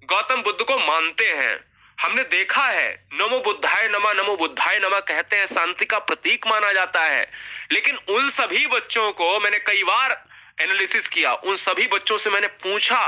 गौतम बुद्ध को मानते हैं, हमने देखा है नमो बुद्धाय नमः, नमो बुद्धाय नमः कहते हैं, शांति का प्रतीक माना जाता है। लेकिन उन सभी बच्चों को मैंने कई बार एनालिसिस किया, उन सभी बच्चों से मैंने पूछा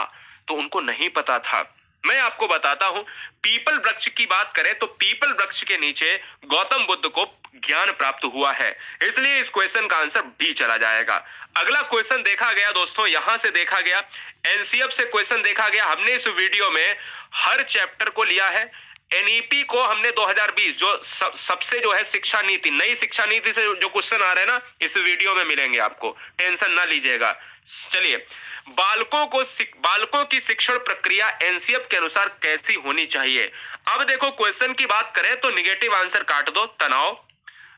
तो उनको नहीं पता था। मैं आपको बताता हूं, पीपल वृक्ष की बात करें तो पीपल वृक्ष के नीचे गौतम बुद्ध को ज्ञान प्राप्त हुआ है, इसलिए इस क्वेश्चन का आंसर बी चला जाएगा। अगला क्वेश्चन देखा गया दोस्तों, यहां से देखा गया, एनसीएफ से क्वेश्चन देखा गया। हमने इस वीडियो में हर चैप्टर को लिया है। एनईपी को हमने 2020 जो सबसे जो है शिक्षा नीति, नई शिक्षा नीति से जो क्वेश्चन आ रहे हैं ना, इस वीडियो में मिलेंगे आपको, टेंशन ना लीजिएगा। चलिए, बालकों की शिक्षण प्रक्रिया एनसीएफ के अनुसार कैसी होनी चाहिए। अब देखो, क्वेश्चन की बात करें तो निगेटिव आंसर काट दो, तनाव,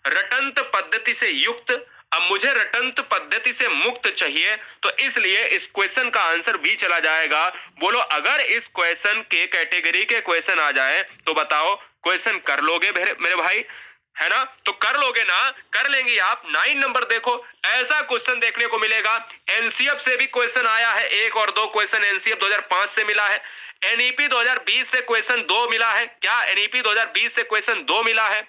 रटंत पद्धति से युक्त। अब मुझे रटंत पद्धति से मुक्त चाहिए, तो इसलिए इस क्वेश्चन का आंसर बी चला जाएगा। बोलो, अगर इस क्वेश्चन के कैटेगरी के क्वेश्चन आ जाए तो बताओ क्वेश्चन कर लोगे मेरे भाई, है ना? तो कर लोगे ना, कर लेंगे आप। 9 नंबर देखो, ऐसा क्वेश्चन देखने को मिलेगा। एनसीएफ से भी क्वेश्चन आया है, 1 और 2 क्वेश्चन एनसीएफ 2005 से मिला है। एनईपी 2020 से क्वेश्चन 2 मिला है। क्या एनईपी 2020 से क्वेश्चन 2 मिला है?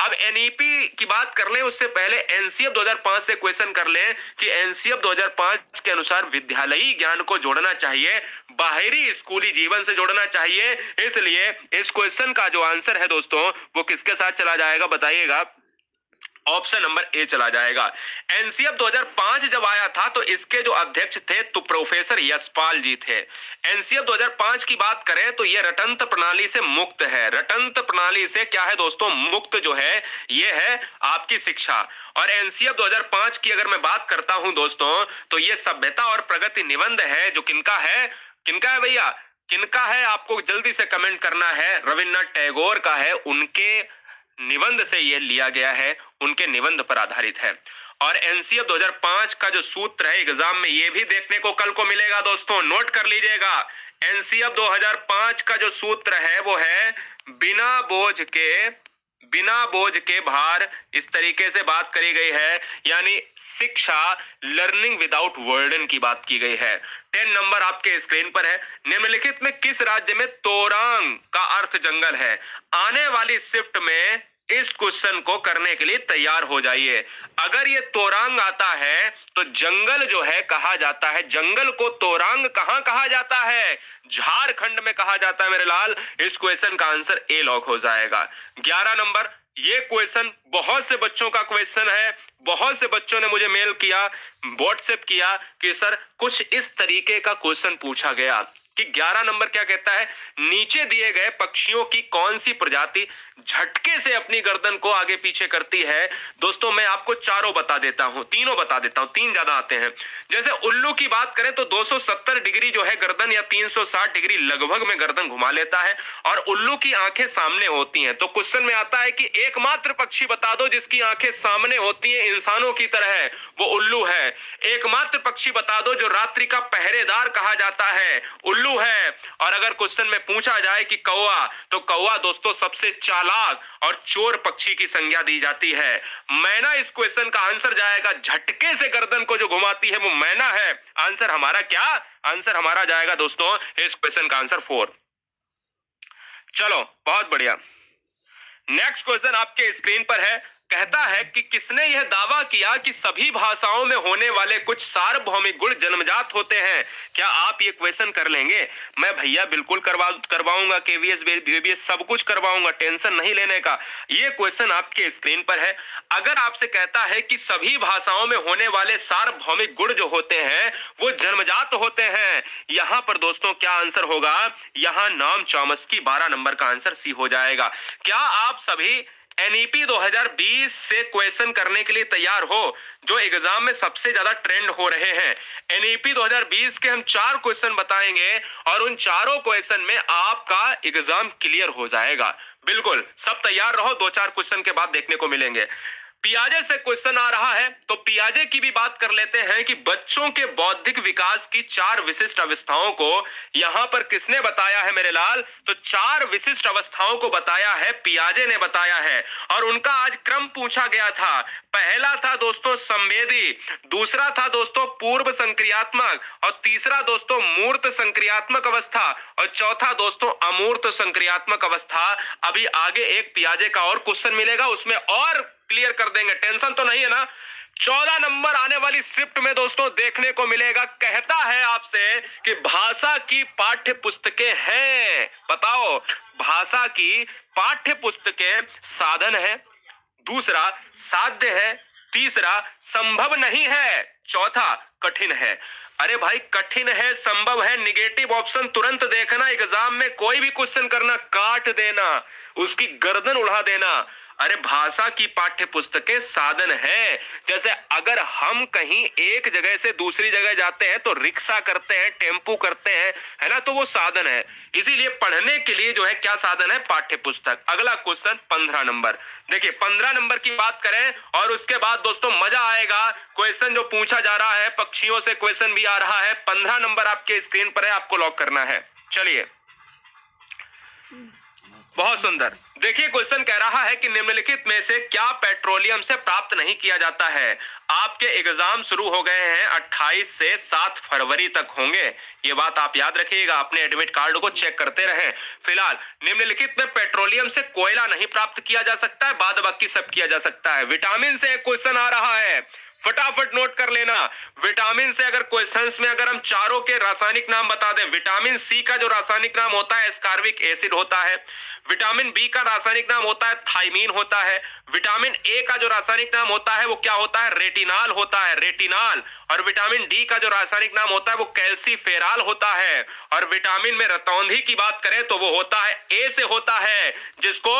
अब एनईपी की बात कर लें उससे पहले एनसीएफ 2005 से क्वेश्चन कर लें कि एनसीएफ 2005 के अनुसार विद्यालयी ज्ञान को जोड़ना चाहिए, बाहरी स्कूली जीवन से जोड़ना चाहिए। इसलिए इस क्वेश्चन का जो आंसर है दोस्तों, वो किसके साथ चला जाएगा बताइएगा? ऑप्शन नंबर ए चला जाएगा। एनसीएफ 2005 जब आया था तो इसके जो अध्यक्ष थे तो प्रोफेसर यशपाल जी थे। एनसीएफ 2005 की बात करें तो ये रटंत प्रणाली से मुक्त है। रटंत प्रणाली से क्या है दोस्तों? मुक्त जो है ये है आपकी शिक्षा। और एनसीएफ 2005 की अगर मैं बात करता हूं दोस्तों, तो ये सभ्यता और प्रगति निबंध है, जो किनका है? किनका है भैया? किनका है? आपको जल्दी से कमेंट करना है। रविन्द्रनाथ टैगोर का है, उनके निबंध से यह लिया गया है, उनके निबंध पर आधारित है। और एनसीएफ 2005 का जो सूत्र है एग्जाम में ये भी देखने को कल को मिलेगा दोस्तों, नोट कर लीजिएगा। एनसीएफ 2005 का जो सूत्र है वो है बिना बोझ के भार, इस तरीके से बात करी गई है, यानी शिक्षा, लर्निंग विदाउट वर्डन की बात की गई है। 10 नंबर आपके स्क्रीन पर है। निम्नलिखित में किस राज्य में तोरांग का अर्थ जंगल है? आने वाली शिफ्ट में इस क्वेश्चन को करने के लिए तैयार हो जाइए। अगर ये तोरांग आता है तो जंगल जो है कहा जाता है, जंगल को तोरांग कहां कहा जाता है? झारखंड में कहा जाता है मेरे लाल। इस क्वेश्चन का आंसर ए लॉक हो जाएगा। 11 नंबर, ये क्वेश्चन बहुत से बच्चों का क्वेश्चन है। बहुत से बच्चों ने मुझे मेल किया, व्हाट्सएप किया कि सर कुछ इस तरीके का क्वेश्चन पूछा गया कि 11 नंबर क्या कहता है? नीचे दिए गए पक्षियों की कौन सी प्रजाति झटके से अपनी गर्दन को आगे पीछे करती है? दोस्तों मैं आपको चारों बता देता हूं, तीनों बता देता हूं, 3 ज्यादा आते हैं। जैसे उल्लू की बात करें तो 270 डिग्री जो है गर्दन, या 360 डिग्री लगभग में गर्दन घुमा लेता है, और उल्लू की आंखें सामने होती हैं। तो क्वेश्चन में आता है कि एकमात्र पक्षी बता दो जिसकी आंखें सामने होती हैं इंसानों की तरह, वो उल्लू है। एकमात्र पक्षी बता दो जो रात्रि का पहरेदार कहा जाता है, उल्लू है। और अगर क्वेश्चन में पूछा जाए कि कौवा, तो कौवा दोस्तों सबसे चालाक और चोर पक्षी की संज्ञा दी जाती है। मैना इस क्वेश्चन का आंसर जाएगा। झटके से गर्दन को जो घुमाती है वो मैना है। आंसर हमारा क्या? आंसर हमारा जाएगा दोस्तों इस क्वेश्चन का आंसर 4। चलो बहुत बढ़िया। नेक्स्ट क्वेश्चन आपके स्क्रीन पर है। कहता है कि किसने यह दावा किया कि सभी भाषाओं में होने वाले कुछ सार्वभौमिक गुण जन्मजात होते हैं? क्या आप ये क्वेश्चन कर लेंगे? मैं भैया बिल्कुल करवाऊंगा, केवीएस बीबीएस सब कुछ करवाऊंगा, टेंशन नहीं लेने का। ये क्वेश्चन आपके स्क्रीन पर है। अगर आपसे कहता है कि सभी भाषाओं में होने वाले सार्वभौमिक गुण जो होते हैं वो जन्मजात होते हैं, यहां पर दोस्तों क्या आंसर होगा? यहां नाम चॉम्स्की 12 नंबर का आंसर सी हो जाएगा। क्या आप सभी एनईपी 2020 से क्वेश्चन करने के लिए तैयार हो, जो एग्जाम में सबसे ज्यादा ट्रेंड हो रहे हैं? एनईपी 2020 के हम 4 क्वेश्चन बताएंगे और उन चारों क्वेश्चन में आपका एग्जाम क्लियर हो जाएगा। बिल्कुल सब तैयार रहो, 2-4 क्वेश्चन के बाद देखने को मिलेंगे। पियाजे से क्वेश्चन आ रहा है, तो पियाजे की भी बात कर लेते हैं कि बच्चों के बौद्धिक विकास की 4 विशिष्ट अवस्थाओं को यहां पर किसने बताया है मेरे लाल? तो 4 विशिष्ट अवस्थाओं को बताया है, पियाजे ने बताया है। और उनका आज क्रम पूछा गया था। पहला था दोस्तों संवेदी, दूसरा था दोस्तों पूर्व संक्रियात्मक, और तीसरा दोस्तों मूर्त संक्रियात्मक अवस्था, और चौथा दोस्तों अमूर्त संक्रियात्मक अवस्था। अभी आगे एक पियाजे का और क्वेश्चन मिलेगा, उसमें और क्लियर कर देंगे, टेंशन तो नहीं है ना। 14 नंबर आने वाली शिफ्ट में दोस्तों देखने को मिलेगा। कहता है आपसे कि भाषा की पाठ्य पुस्तकें हैं, बताओ भाषा की पाठ्य पुस्तकें साधन है, दूसरा साध्य है, तीसरा संभव नहीं है, चौथा कठिन है। अरे भाई कठिन है, संभव है, निगेटिव ऑप्शन तुरंत देखना, एग्जाम में कोई भी क्वेश्चन करना काट देना, उसकी गर्दन उड़ा देना। अरे भाषा की पाठ्य पुस्तकें साधन है। जैसे अगर हम कहीं एक जगह से दूसरी जगह जाते हैं तो रिक्शा करते हैं, टेम्पू करते हैं, है ना, तो वो साधन है। इसीलिए पढ़ने के लिए जो है क्या साधन है? पाठ्य पुस्तक। अगला क्वेश्चन 15 नंबर, देखिए 15 नंबर की बात करें और उसके बाद दोस्तों मजा आएगा। क्वेश्चन जो पूछा जा रहा है, पक्षियों से क्वेश्चन भी आ रहा है। 15 नंबर आपके स्क्रीन पर है, आपको लॉक करना है। चलिए, बहुत सुंदर। देखिए क्वेश्चन कह रहा है कि निम्नलिखित में से क्या पेट्रोलियम से प्राप्त नहीं किया जाता है? आपके एग्जाम शुरू हो गए हैं, 28 से 7 फरवरी तक होंगे। ये बात आप याद रखिएगा, अपने एडमिट कार्ड को चेक करते रहें। फिलहाल निम्नलिखित में पेट्रोलियम से कोयला नहीं प्राप्त किया जा सकता है, बाद बाकी सब किया जा सकता है। विटामिन से एक क्वेश्चन आ रहा है, फटाफट नोट कर लेना। विटामिन से अगर क्वेश्चंस में अगर हम चारों के रासायनिक नाम बता दें, विटामिन सी का जो रासायनिक नाम होता है एस्कॉर्बिक एसिड होता है। विटामिन बी का रासायनिक नाम होता है थाइमीन होता है। विटामिन ए का जो रासायनिक नाम होता है वो क्या होता है? रेटिनाल होता है, रेटिनाल। और विटामिन डी का जो रासायनिक नाम होता है वो कैल्सीफेराल होता है। और विटामिन में रतौंधी की बात करें तो वो होता है ए से होता है, जिसको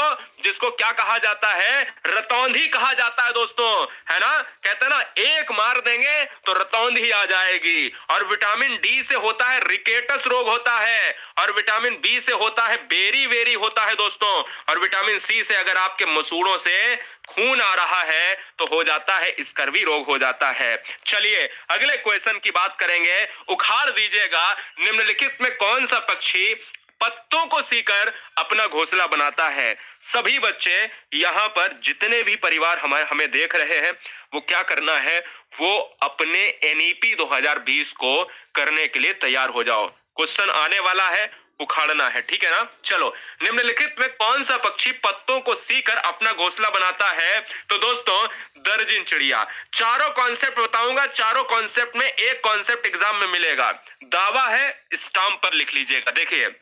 जिसको क्या कहा जाता है? रतौंधी कहा जाता है दोस्तों, है ना। कहते हैं ना, एक मार देंगे तो रतौंधी आ जाएगी। और विटामिन डी से होता है रिकेटस रोग होता है। और विटामिन बी से होता है बेरी वेरी होता है दोस्तों। और विटामिन सी से अगर आपके मसूड़ों से खून आ रहा है तो हो जाता है स्कर्वी रोग हो जाता है। चलिए अगले क्वेश्चन की बात करेंगे। उखाड़ दीजिएगा, निम्नलिखित में कौन सा पक्षी पत्तों को सीकर अपना घोंसला बनाता है? सभी बच्चे यहां पर जितने भी परिवार हमें देख रहे हैं, वो क्या करना है? वो अपने एनईपी 2020 को करने के लिए तैयार हो जाओ। क्वेश्चन आने वाला है, उखाड़ना है, ठीक है ना। चलो, निम्नलिखित में कौन सा पक्षी पत्तों को सीकर अपना घोंसला बनाता है? तो दोस्तों दर्जन चिड़िया। चारों कॉन्सेप्ट बताऊंगा, चारों कॉन्सेप्ट में एक कॉन्सेप्ट एग्जाम में मिलेगा। दावा है, स्टाम्प पर लिख लीजिएगा। देखिए,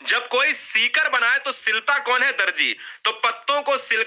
जब कोई सीकर बनाए तो सिलता कौन है? दर्जी। तो पत्तों को सिल